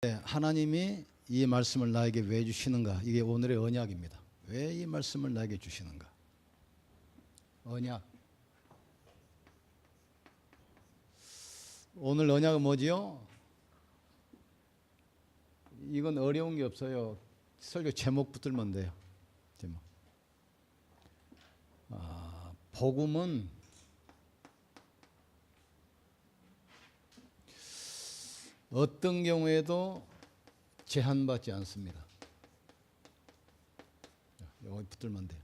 하나님이 이 말씀을 나에게 왜 주시는가? 이게 오늘의 언약입니다. 왜 이 말씀을 나에게 주시는가? 언약. 오늘 언약은 뭐지요? 이건 어려운 게 없어요. 설교 제목 붙들면 돼요. 제목. 복음은 어떤 경우에도 제한받지 않습니다. 여기 붙들면 돼요.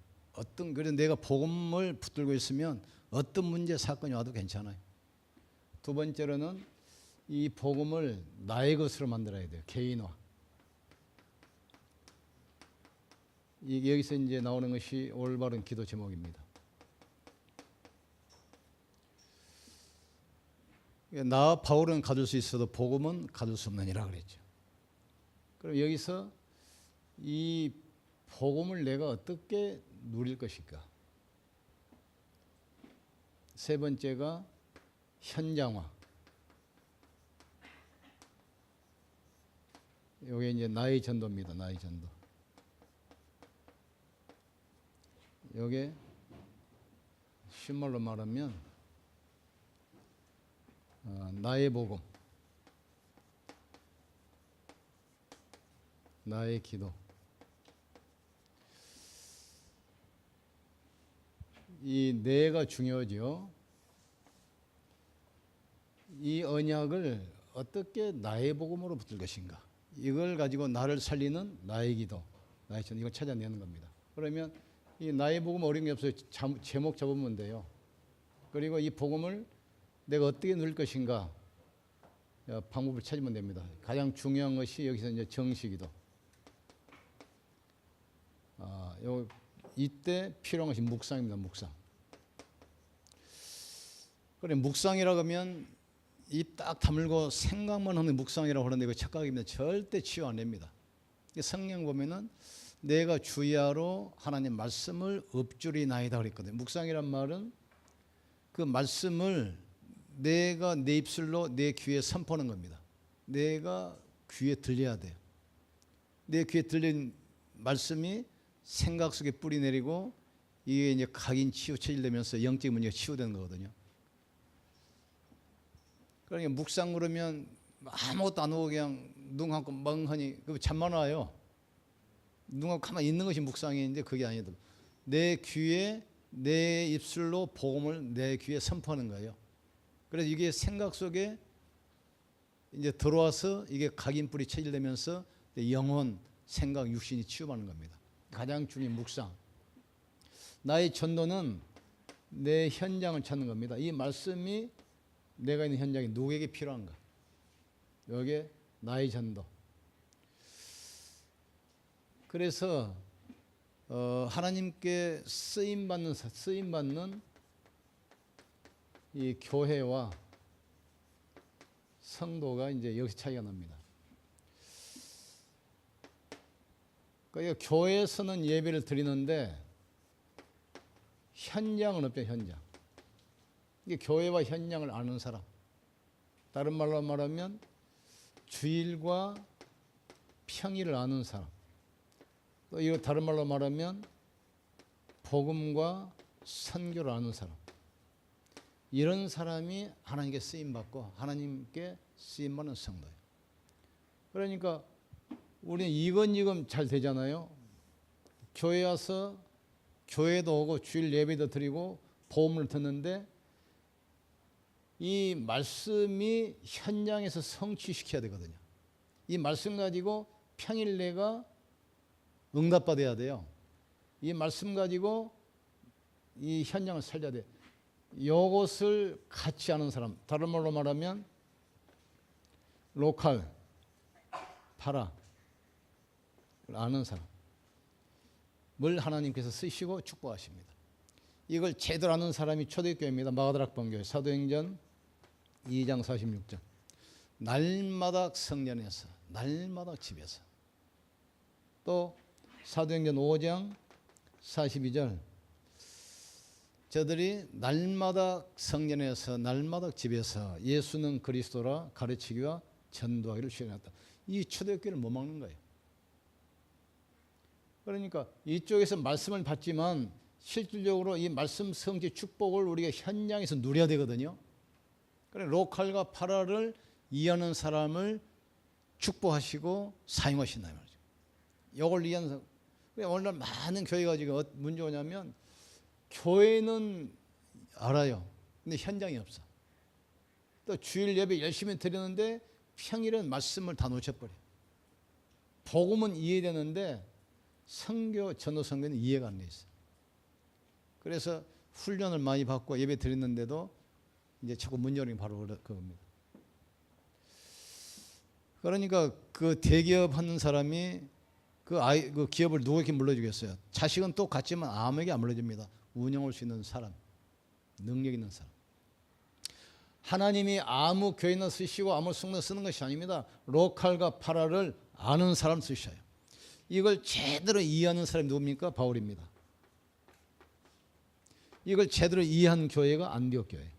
그래서 내가 복음을 붙들고 있으면 어떤 문제 사건이 와도 괜찮아요. 두 번째로는 이 복음을 나의 것으로 만들어야 돼요. 개인화. 여기서 이제 나오는 것이 올바른 기도 제목입니다. 나 바울은 가질 수 있어도 복음은 가질 수 없느니라 그랬죠. 그럼 여기서 이 복음을 내가 어떻게 누릴 것일까? 세 번째가 현장화. 이게 이제 나의 전도입니다. 나의 전도. 이게 쉬운 말로 말하면 나의 복음, 나의 기도. 이 내가 중요하죠. 이 언약을 어떻게 나의 복음으로 붙들 것인가? 이걸 가지고 나를 살리는 나의 기도, 나의 전 이걸 찾아내는 겁니다. 그러면 이 나의 복음 어려운 게 없어요. 제목 잡으면 돼요. 그리고 이 복음을 내가 어떻게 누릴 것인가? 방법을 찾으면 됩니다. 가장 중요한 것이 여기서 이제 정식이도. 이때 필요한 것이 묵상입니다. 묵상. 그래 묵상이라고 하면 입 딱 다물고 생각만 하는 묵상이라고 하는데 이거 착각입니다. 절대 치유 안 됩니다. 성경 보면은 내가 주야로 하나님 말씀을 읊주리나이다 그랬거든요. 묵상이란 말은 그 말씀을 내가 내 입술로 내 귀에 선포하는 겁니다. 내가 귀에 들려야 돼요. 내 귀에 들린 말씀이 생각 속에 뿌리 내리고 이게 이제 각인 치유 체질되면서 영적 문제가 치유되는 거거든요. 그러니까 묵상 그러면 아무것도 안 하고 그냥 눈 감고 멍하니 그 잠만 와요. 눈 감고 가만히 있는 것이 묵상인데 그게 아니다. 내 귀에 내 입술로 복음을 내 귀에 선포하는 거예요. 그래서 이게 생각 속에 이제 들어와서 이게 각인뿌리 체질되면서 영혼, 생각, 육신이 치유받는 겁니다. 가장 중요한 묵상. 나의 전도는 내 현장을 찾는 겁니다. 이 말씀이 내가 있는 현장이 누구에게 필요한가? 여기에 나의 전도. 그래서 하나님께 쓰임받는 이 교회와 성도가 이제 여기서 차이가 납니다. 그러니까 교회에서는 예배를 드리는데 현장은 없죠. 현장. 이게 교회와 현장을 아는 사람. 다른 말로 말하면 주일과 평일을 아는 사람. 또 이거 다른 말로 말하면 복음과 선교를 아는 사람. 이런 사람이 하나님께 쓰임받고 하나님께 쓰임받는 성도예요. 그러니까 우리는 이건 잘 되잖아요. 교회 와서 교회도 오고 주일 예배도 드리고 복음을 듣는데 이 말씀이 현장에서 성취시켜야 되거든요. 이 말씀 가지고 평일 내가 응답받아야 돼요. 이 말씀 가지고 이 현장을 살려야 돼요. 이것을 같이 아는 사람, 다른 말로 말하면 로컬, 파라 아는 사람. 뭘 하나님께서 쓰시고 축복하십니다. 이걸 제대로 아는 사람이 초대교회입니다. 마가다락방교회 사도행전 2장 46절. 날마다 성전에서, 날마다 집에서. 또 사도행전 5장 42절. 저들이 날마다 성전에서 날마다 집에서 예수는 그리스도라 가르치기와 전도하기를 시행했다. 이 초대교회를 못 막는 거예요. 그러니까 이쪽에서 말씀을 받지만 실질적으로 이 말씀 성취 축복을 우리가 현장에서 누려야 되거든요. 그래 로컬과 파라를 이해하는 사람을 축복하시고 사용하신다 말이죠. 이걸 이해하는 사람. 오늘날 많은 교회가 지금 문제가 뭐냐면 교회는 알아요. 근데 현장이 없어. 또 주일 예배 열심히 드리는데 평일은 말씀을 다 놓쳐버려. 복음은 이해되는데 선교, 전도 선교는 이해가 안 돼 있어. 그래서 훈련을 많이 받고 예배 드렸는데도 이제 자꾸 문 열는 게 바로 그겁니다. 그러니까 그 대기업 하는 사람이 그 기업을 누구에게 물려주겠어요? 자식은 똑같지만 아무에게 안 물려줍니다. 운영할 수 있는 사람, 능력 있는 사람. 하나님이 아무 교회나 쓰시고 아무 성나 쓰는 것이 아닙니다. 로컬과 파라를 아는 사람 쓰셔요. 이걸 제대로 이해하는 사람이 누굽니까? 바울입니다. 이걸 제대로 이해한 교회가 안디옥 교회.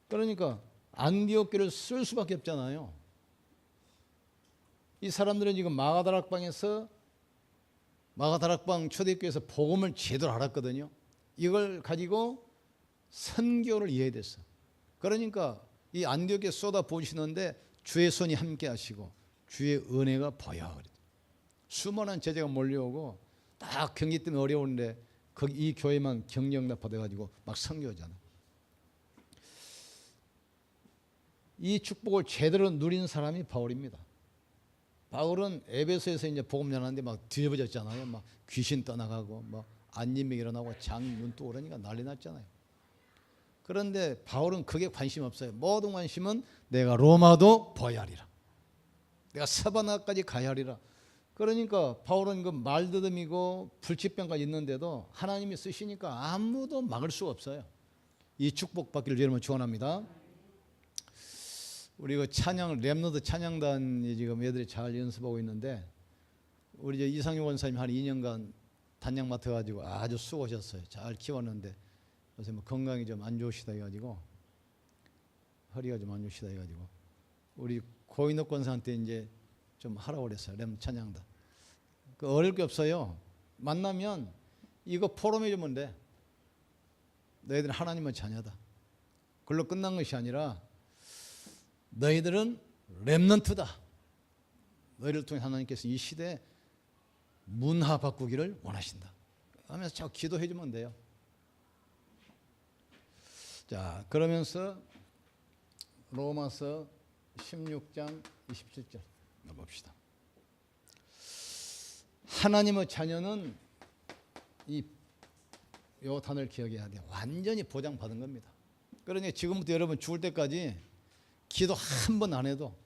그러니까 안디옥 교회를 쓸 수밖에 없잖아요. 이 사람들은 지금 마가다락방에서 마가다락방 초대교회에서 복음을 제대로 알았거든요. 이걸 가지고 선교를 이해했어. 그러니까 이 안디옥 교회 쏟아 부으시는데 주의 손이 함께 하시고 주의 은혜가 보여. 수많은 제자가 몰려오고 딱 경기 때문에 어려운데 이 교회만 경영답 받아가지고 막 선교하잖아. 이 축복을 제대로 누린 사람이 바울입니다. 바울은 에베소에서 이제 복음 전하는데 막 뒤집어졌잖아요. 막 귀신 떠나가고 막 안림이 일어나고 장눈 뜨고 그러니까 난리 났잖아요. 그런데 바울은 그게 관심 없어요. 모든 관심은 내가 로마도 보아야 하리라. 내가 사바나까지 가야 하리라. 그러니까 바울은 그 말더듬이고 불치병까지 있는데도 하나님이 쓰시니까 아무도 막을 수가 없어요. 이 축복 받기를 여러분 축원합니다. 우리 그 찬양 랩너드 찬양단이 지금 애들이 잘 연습하고 있는데 우리 이제 이상희 원사님 한 2년간 단양 맡아가지고 아주 수고하셨어요. 잘 키웠는데 요새 뭐 건강이 좀 안 좋으시다 해가지고 허리가 좀 안 좋으시다 해가지고 우리 고인옥 권사한테 이제 좀 하라고 그랬어요. 랩 찬양단. 그 어려울 게 없어요. 만나면 이거 포럼해 주면 돼. 너희들은 하나님의 자녀다. 그걸로 끝난 것이 아니라 너희들은 렘넌트다. 너희를 통해 하나님께서 이 시대에 문화 바꾸기를 원하신다. 하면서 자꾸 기도해 주면 돼요. 자, 그러면서 로마서 16장 27절 봅시다. 하나님의 자녀는 요 단어를 기억해야 돼요. 완전히 보장받은 겁니다. 그러니 지금부터 여러분 죽을 때까지 기도 한 번 안 해도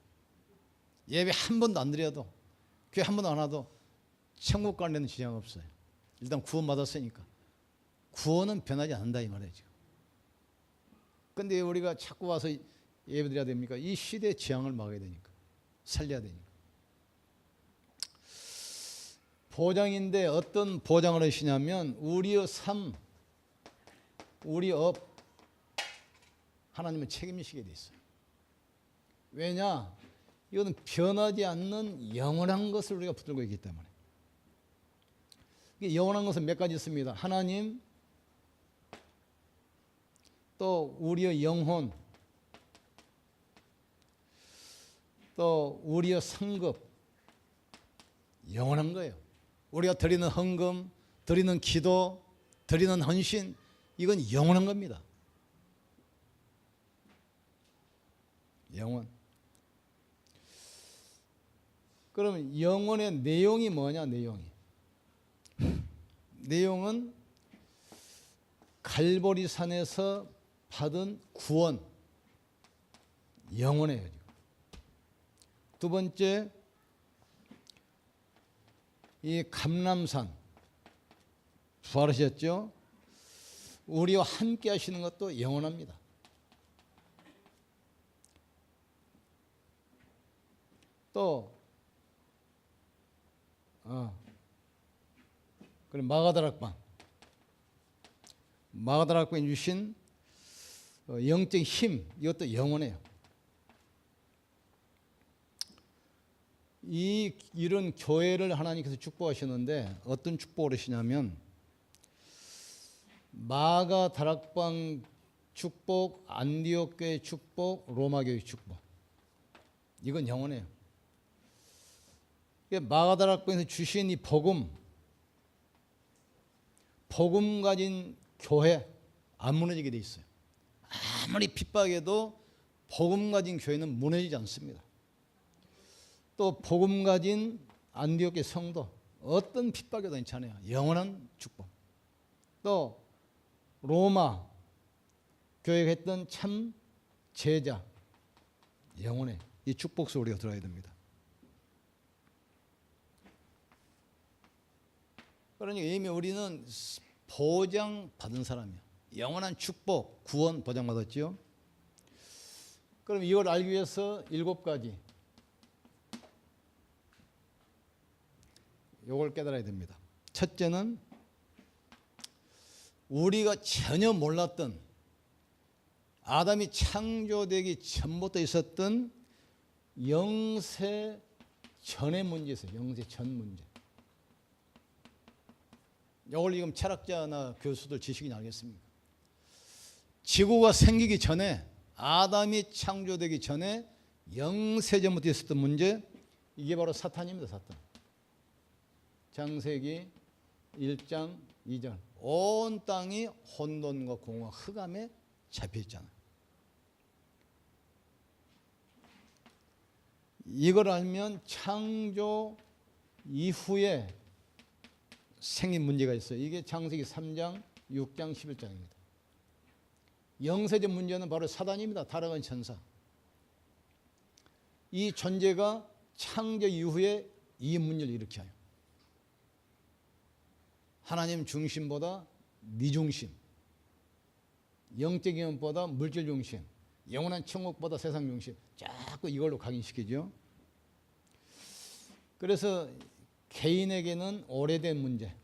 예배 한 번도 안 드려도 교회 한 번도 안 와도 천국 가는 데는 지장 없어요. 일단 구원 받았으니까 구원은 변하지 않는다 이 말이에요. 지금. 근데 우리가 자꾸 와서 예배 드려야 됩니까? 이 시대의 재앙을 막아야 되니까 살려야 되니까. 보장인데 어떤 보장을 하시냐면 우리의 삶, 우리 업 하나님은 책임지시게 돼 있어요. 왜냐? 이거는 변하지 않는 영원한 것을 우리가 붙들고 있기 때문에. 영원한 것은 몇 가지 있습니다. 하나님, 또 우리의 영혼, 또 우리의 상급, 영원한 거예요. 우리가 드리는 헌금, 드리는 기도, 드리는 헌신, 이건 영원한 겁니다. 영원. 그러면 영혼의 내용이 뭐냐? 내용은 갈보리산에서 받은 구원, 영원해요. 두 번째, 이 감람산 부활하셨죠? 우리와 함께 하시는 것도 영원합니다. 또 그리고 마가다락방에 주신 영적 힘, 이것도 영원해요. 이런 교회를 하나님께서 축복하시는데 어떤 축복을 하시냐면 마가 다락방 축복, 안디옥 교회 축복, 로마 교회 축복. 이건 영원해요. 마가 다락방에서 주신 이 복음 가진 교회 안 무너지게 돼 있어요. 아무리 핍박해도 복음 가진 교회는 무너지지 않습니다. 또 복음 가진 안디옥 교회 성도 어떤 핍박에도 괜찮아요. 영원한 축복. 또 로마 교회가 했던 참 제자 영원해. 이 축복 소리가 들어야 됩니다. 그러니까 이미 우리는 보장 받은 사람이야. 영원한 축복, 구원 보장받았지요. 그럼 이걸 알기 위해서 7가지 이걸 깨달아야 됩니다. 첫째는 우리가 전혀 몰랐던 아담이 창조되기 전부터 있었던 영세 전의 문제 있어요. 영세 전 문제. 이걸 지금 철학자나 교수들 지식인이 알겠습니까? 지구가 생기기 전에 아담이 창조되기 전에 영세전부터 있었던 문제, 이게 바로 사탄입니다. 사탄. 창세기 1장 2절 온 땅이 혼돈과 공허와 흑암에 잡혀있잖아요. 이걸 알면 창조 이후에 생긴 문제가 있어요. 이게 창세기 3장, 6장, 11장입니다. 영세적 문제는 바로 사단입니다. 타락한 천사. 이 존재가 창조 이후에 이 문제를 일으켜요. 하나님 중심보다 미중심, 영적 영혼보다 물질 중심, 영원한 천국보다 세상 중심, 자꾸 이걸로 각인시키죠. 그래서 개인에게는 오래된 문제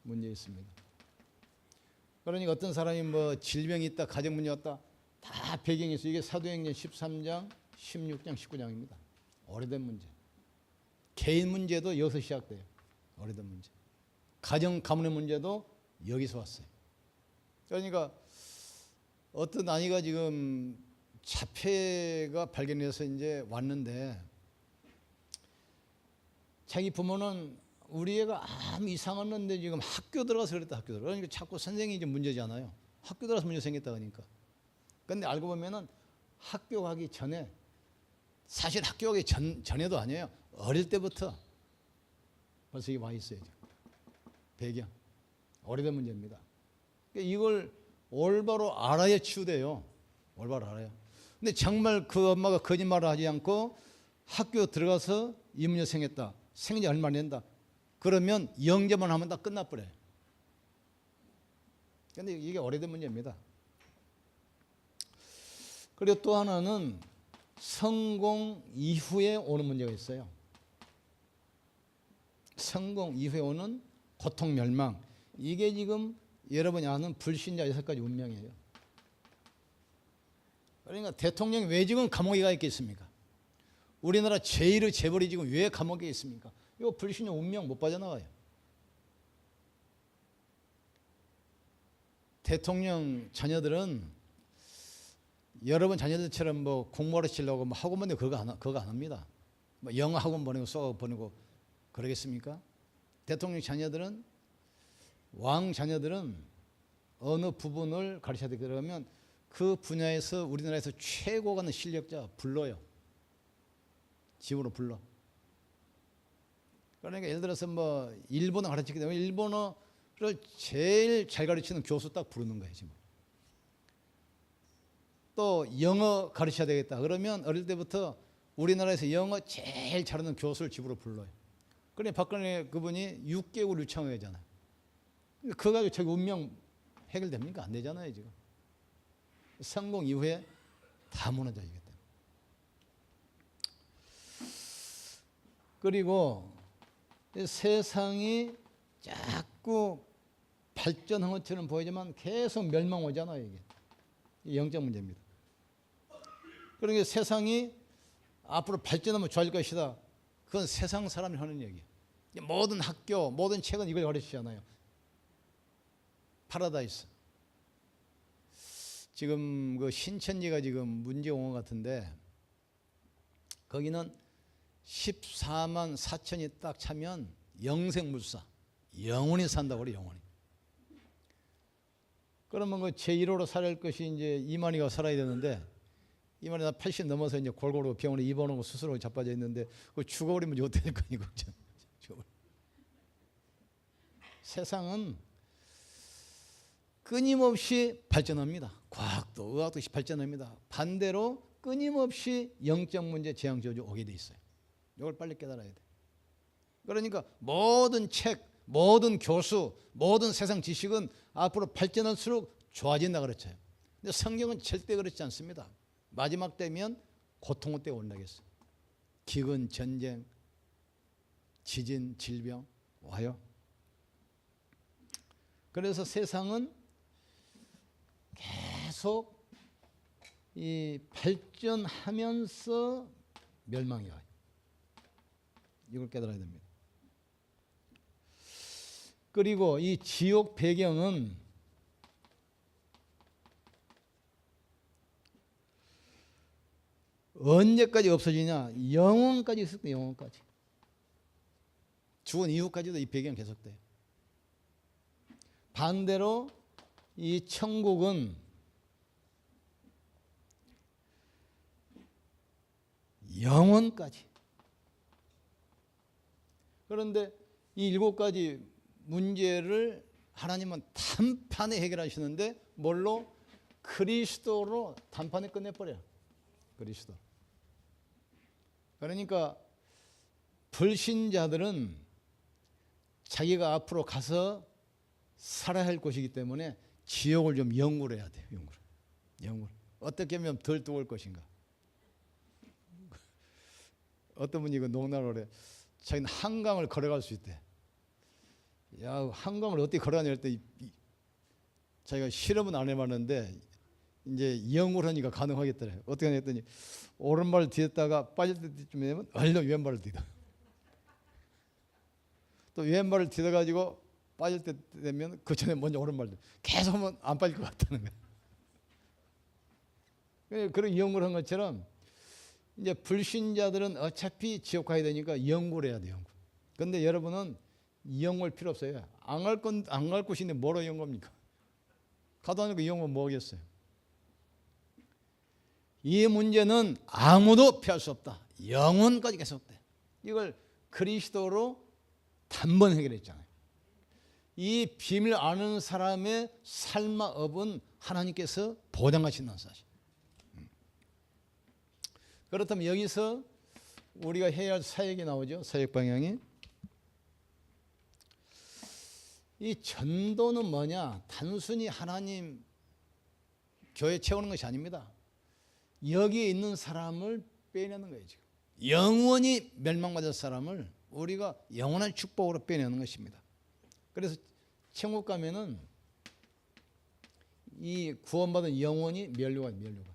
있습니다. 그러니까 어떤 사람이 뭐 질병이 있다, 가정 문제가 있다, 다 배경이 있어요. 이게 사도행전 13장, 16장, 19장입니다. 오래된 문제. 개인 문제도 여기서 시작돼요. 오래된 문제. 가문의 문제도 여기서 왔어요. 그러니까 어떤 아이가 지금 자폐가 발견돼서 이제 왔는데 자기 부모는 우리 애가 아무 이상 없는데 지금 학교 들어가서 그랬다. 학교 들어가. 그러니까 자꾸 선생님이 이제 문제잖아요. 학교 들어가서 문제 생겼다 그러니까. 근데 알고 보면은 학교 가기 전에, 사실 학교 가기 전에도 아니에요. 어릴 때부터 벌써 이게 와 있어요. 배경. 오래된 문제입니다. 그러니까 이걸 올바로 알아야 치유돼요. 올바로 알아요. 근데 정말 그 엄마가 거짓말을 하지 않고 학교 들어가서 이 문제 생겼다. 생긴 지 얼마 안 된다. 그러면 영접만 하면 다 끝나버려요. 그런데 이게 오래된 문제입니다. 그리고 또 하나는 성공 이후에 오는 문제가 있어요. 성공 이후에 오는 고통, 멸망. 이게 지금 여러분이 아는 불신자 6가지 운명이에요. 그러니까 대통령이 왜 지금 감옥에 가 있겠습니까? 우리나라 제1의 재벌이 지금 왜 감옥에 있습니까? 이거 불신자 운명 못 빠져나와요. 대통령 자녀들은 여러분 자녀들처럼 뭐 공부를 치려고 뭐 학원 보내고 그거 안 합니다. 뭐 영어 학원 보내고 수학 보내고 그러겠습니까? 대통령 자녀들은, 왕 자녀들은 어느 부분을 가르쳐야 되게 그러면 그 분야에서 우리나라에서 최고 가는 실력자 불러요. 집으로 불러. 그러니까 예를 들어서 뭐 일본어 가르치게 되면 일본어를 제일 잘 가르치는 교수 딱 부르는 거예요. 지금. 또 영어 가르쳐야 되겠다. 그러면 어릴 때부터 우리나라에서 영어 제일 잘하는 교수를 집으로 불러요. 그러니 박근혜 그분이 6개월 유창회잖아요. 그거 가지고 저기 운명 해결됩니까? 안 되잖아요, 지금. 성공 이후에 다 무너져 이게. 그리고 세상이 자꾸 발전한 것처럼 보이지만 계속 멸망 오잖아요, 이게. 영적 문제입니다. 그러니까 세상이 앞으로 발전하면 좋아질 것이다. 그건 세상 사람이 하는 얘기예요. 모든 학교, 모든 책은 이걸 가르치잖아요. 파라다이스. 지금 그 신천지가 지금 문제 온 것 같은데 거기는 14만 4천이 딱 차면 영생물사, 영원히 산다고 그래, 영원히. 그러면 그 제1호로 살아야 것이 이제 이만희가 살아야 되는데 이만희 80 넘어서 이제 골고루 병원에 입원하고 수술하고 자빠져 있는데 그 죽어버리면 어떻게 될 거니 걱정. 세상은 끊임없이 발전합니다. 과학도 의학도 발전합니다. 반대로 끊임없이 영적 문제, 재앙 저주 오게 돼 있어요. 이걸 빨리 깨달아야 돼. 그러니까 모든 책, 모든 교수, 모든 세상 지식은 앞으로 발전할수록 좋아진다 그랬죠. 근데 성경은 절대 그렇지 않습니다. 마지막 때면 고통의 때가 온다겠어요. 기근, 전쟁, 지진, 질병 와요. 그래서 세상은 계속 이 발전하면서 멸망이 와요. 이걸 깨달아야 됩니다. 그리고 이 지옥 배경은 언제까지 없어지냐? 영원까지 있을 거예요. 영원까지. 죽은 이후까지도 이 배경 계속돼요. 반대로 이 천국은 영원까지. 그런데 이 7가지 문제를 하나님은 단판에 해결하시는데 뭘로? 그리스도로 단판에 끝내버려요. 그리스도. 그러니까 불신자들은 자기가 앞으로 가서 살아야 할 곳이기 때문에 지옥을 좀 연구를 해야 돼요. 연구를. 어떻게 하면 덜 뜨거울 것인가. 어떤 분이 이거 농담을 그래. 자기는 한강을 걸어갈 수 있대. 야, 한강을 어떻게 걸어가냐 했더니 자기가 실험은 안 해봤는데 이제 연구를 하니까 가능하겠더래. 어떻게 하냐 했더니 오른발 뒤에다가 빠질 때쯤 되면 얼른 왼발을 뒤다. 또 왼발을 뒤어가지고 빠질 때 되면 그 전에 먼저 오른발 계속 하면 안 빠질 것 같다는 거야. 그런 연구를 한 것처럼 이제 불신자들은 어차피 지옥 가야 되니까 연구를 해야 돼요. 연구. 그런데 여러분은 연구할 필요 없어요. 안 갈 곳인데 뭐로 연구합니까? 가도 않으니까 연구 뭐겠어요? 이 문제는 아무도 피할 수 없다. 영원까지 계속돼. 이걸 그리스도로 단번 해결했잖아요. 이 비밀 아는 사람의 삶과 업은 하나님께서 보장하신다는 사실. 그렇다면 여기서 우리가 해야 할 사역이 나오죠. 사역 방향이. 이 전도는 뭐냐? 단순히 하나님 교회 채우는 것이 아닙니다. 여기에 있는 사람을 빼내는 거예요. 지금 영원히 멸망받을 사람을 우리가 영원한 축복으로 빼내는 것입니다. 그래서 천국 가면은 이 구원받은 영혼이 멸류관.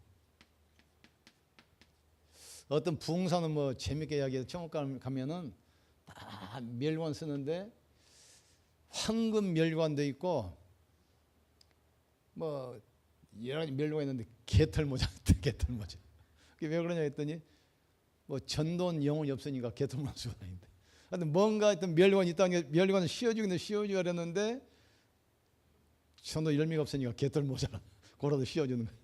어떤 부흥사는 뭐 재밌게 이야기해서 천국 가면은 다 멸류관 쓰는데 황금 멸류관도 있고 뭐 여러 가지 멸류관이 있는데 개털모자. 그게 왜 그러냐 했더니 뭐 전도는 영혼이 없으니까 개털모자 쓰고 다닌대. 하여튼 뭔가 하여튼 멸류관이 있다는 게 멸류관을 씌워주기는 씌워줘야 하는데 전도 열매가 없으니까 개털모자 고라도 씌워주는 거예요.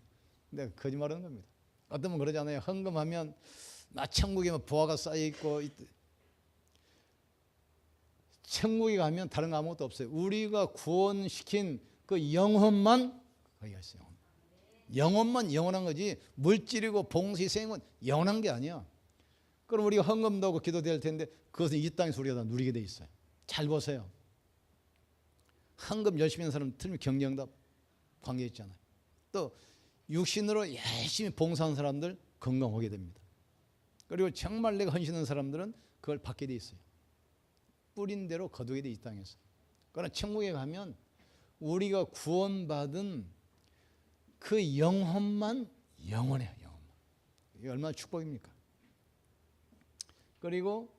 근데 거짓말하는 겁니다. 어떤 분 그러잖아요. 헌금하면 나 천국에 보화가 쌓여있고 천국에 가면 다른 거 아무것도 없어요. 우리가 구원시킨 그 영혼만 거기가 있어요. 영혼만 영원한 거지 물질이고 봉사생은 영원한 게 아니야. 그럼 우리가 헌금도 하고 기도될 텐데 그것은 이 땅에서 우리가 다 누리게 돼 있어요. 잘 보세요. 헌금 열심히 하는 사람 틀리면 경영답 관계 있잖아요. 또 육신으로 열심히 봉사하는 사람들 건강하게 됩니다. 그리고 정말 내가 헌신하는 사람들은 그걸 받게 돼 있어요. 뿌린 대로 거두게 돼 이 땅에서. 그러나 천국에 가면 우리가 구원받은 그 영혼만 영원해요. 영혼만. 이게 얼마나 축복입니까? 그리고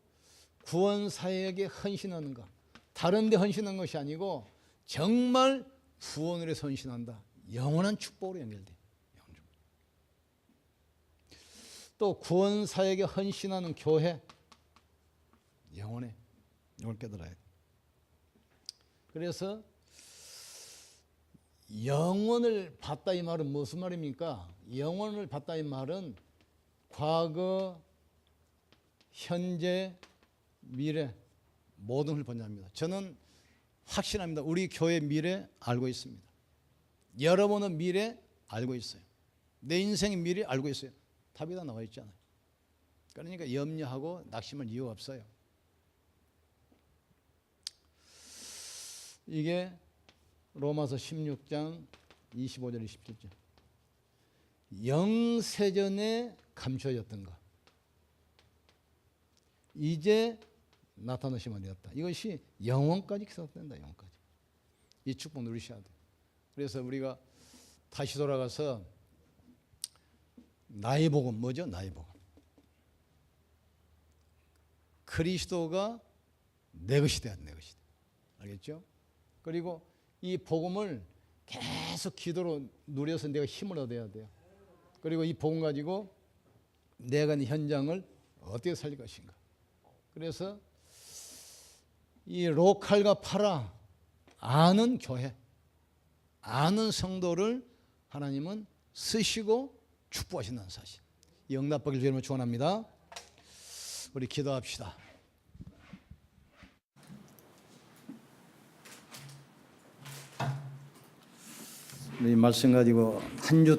구원 사역에 헌신하는 것. 다른 데 헌신한 것이 아니고 정말 구원을 해서 헌신한다. 영원한 축복으로 연결돼. 또 구원 사역에 헌신하는 교회 영원해. 이걸 깨달아야 돼. 그래서 영원을 받다 이 말은 무슨 말입니까? 영원을 받다 이 말은 과거, 현재, 미래 모든 걸 번역합니다. 저는 확신합니다. 우리 교회 미래 알고 있습니다. 여러분은 미래 알고 있어요. 내 인생의 미래 알고 있어요. 답이 다 나와 있잖아요. 그러니까 염려하고 낙심할 이유가 없어요. 이게 로마서 16장 25절 27절. 영세전에 감춰졌던 것 이제 나타나시면 되었다. 이것이 영원까지 계속된다. 영원까지. 이 축복 누리셔야 돼요. 그래서 우리가 다시 돌아가서 나의 복음 뭐죠? 나의 복음. 그리스도가 내 것이 돼야 내 것이 돼. 알겠죠? 그리고 이 복음을 계속 기도로 누려서 내가 힘을 얻어야 돼요. 그리고 이 복음 가지고 내가 이 현장을 어떻게 살릴 것인가. 그래서 이 로컬과 파라 아는 교회, 아는 성도를 하나님은 쓰시고 축복하신다는 사실. 이 응답받기를 주님으로 축원합니다. 우리 기도합시다. 이 말씀 가지고 한 주